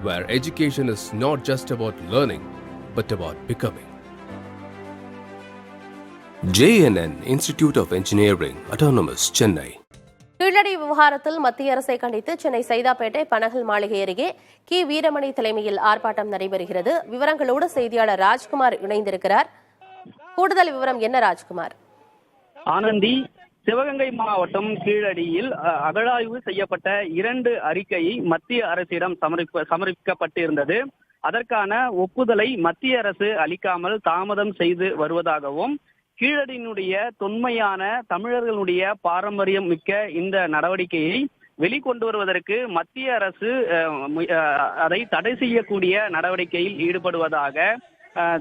where education is not just about learning, but about becoming. JNN Institute of Engineering, Autonomous, Chennai. Keezhadi விவகாரத்தில் மத்திய அரசை கண்டித்து சென்னை சைதாப்பேட்டை பனகல் மாளிகை அருகே கி வீரமணி தலைமையில் ஆர்ப்பாட்டம் நடைபெறுகிறது. விவரங்களோடு செய்தியாளர் ராஜ்குமார் இணைந்திருக்கிறார். கூடுதல் விவரம் என்ன ராஜ்குமார்? ஆனந்தி, சிவகங்கை மாவட்டம் கீழடியில் அகழாய்வு செய்யப்பட்ட 2 அறிக்கையை மத்திய அரசிடம் சமர்ப்பிக்கப்பட்டிருந்தது. அதற்கான ஒப்புதலை மத்திய அரசு அளிக்காமல் தாமதம் செய்து வருவதாகவும், கீழடியினுடைய தொன்மையான தமிழர்களுடைய பாரம்பரியம் மிக்க இந்த நடவடிக்கையை வெளிக்கொண்டு வருவதற்கு மத்திய அரசு அதை தடை செய்யக்கூடிய நடவடிக்கையில் ஈடுபடுவதாக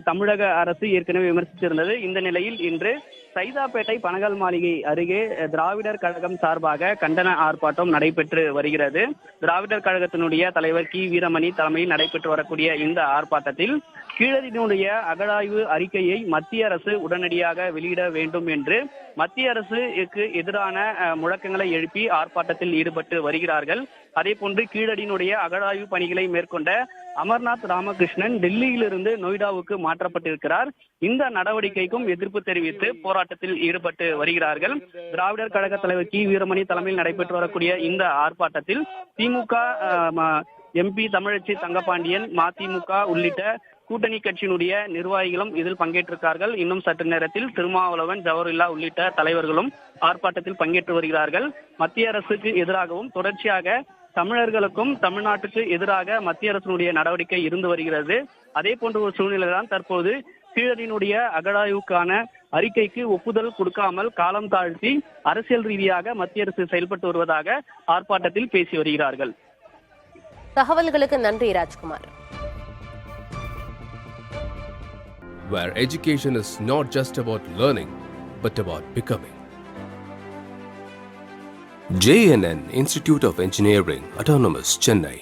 தமிழக அரசு ஏற்கனவே விமர்சித்திருந்தது. இந்த நிலையில் இன்று சைதாப்பேட்டை பனகல் மாளிகை அருகே திராவிடர் கழகம் சார்பாக கண்டன ஆர்ப்பாட்டம் நடைபெற்று வருகிறது. திராவிடர் கழகத்தினுடைய தலைவர் கி வீரமணி தலைமையில் நடைபெற்று வரக்கூடிய இந்த ஆர்ப்பாட்டத்தில் கீழடியினுடைய அகழாய்வு அறிக்கையை மத்திய அரசு உடனடியாக வெளியிட வேண்டும் என்று மத்திய அரசுக்கு எதிரான முழக்கங்களை எழுப்பி ஆர்ப்பாட்டத்தில் ஈடுபட்டு வருகிறார்கள். அதே போன்று கீழடியினுடைய அகழாய்வு பணிகளை மேற்கொண்ட அமர்நாத் ராமகிருஷ்ணன் டெல்லியிலிருந்து நொய்டாவுக்கு மாற்றப்பட்டிருக்கிறார். இந்த நடவடிக்கைக்கும் எதிர்ப்பு தெரிவித்து போராட்டத்தில் ஈடுபட்டு வருகிறார்கள். திராவிடர் கழக தலைவர் கி வீரமணி தலைமையில் நடைபெற்று வரக்கூடிய இந்த ஆர்ப்பாட்டத்தில் திமுக எம்பி தமிழச்சி தங்கபாண்டியன், மதிமுக உள்ளிட்ட கூட்டணி கட்சியினுடைய நிர்வாகிகளும் இதில் பங்கேற்றிருக்கார்கள். இன்னும் சற்று நேரத்தில் திருமாவளவன், ஜவஹர்லா உள்ளிட்ட தலைவர்களும் ஆர்ப்பாட்டத்தில் பங்கேற்று வருகிறார்கள். மத்திய அரசுக்கு எதிராகவும் தொடர்ச்சியாக தமிழர்களுக்கும் தமிழ்நாட்டுக்கு எதிராக மத்திய அரசினுடைய நடவடிக்கை இருந்து வருகிறது. அதே போன்ற ஒரு சூழ்நிலைதான் தற்போது கீழடியினுடைய அகழாய்வுக்கான அறிக்கைக்கு ஒப்புதல் கொடுக்காமல் காலம் தாழ்த்தி அரசியல் ரீதியாக மத்திய அரசு செயல்பட்டு வருவதாக ஆர்ப்பாட்டத்தில் பேசி வருகிறார்கள். தகவல்களுக்கு நன்றி Rajkumar. Where education is not just about learning, but about becoming. JNN Institute of Engineering, Autonomous, Chennai.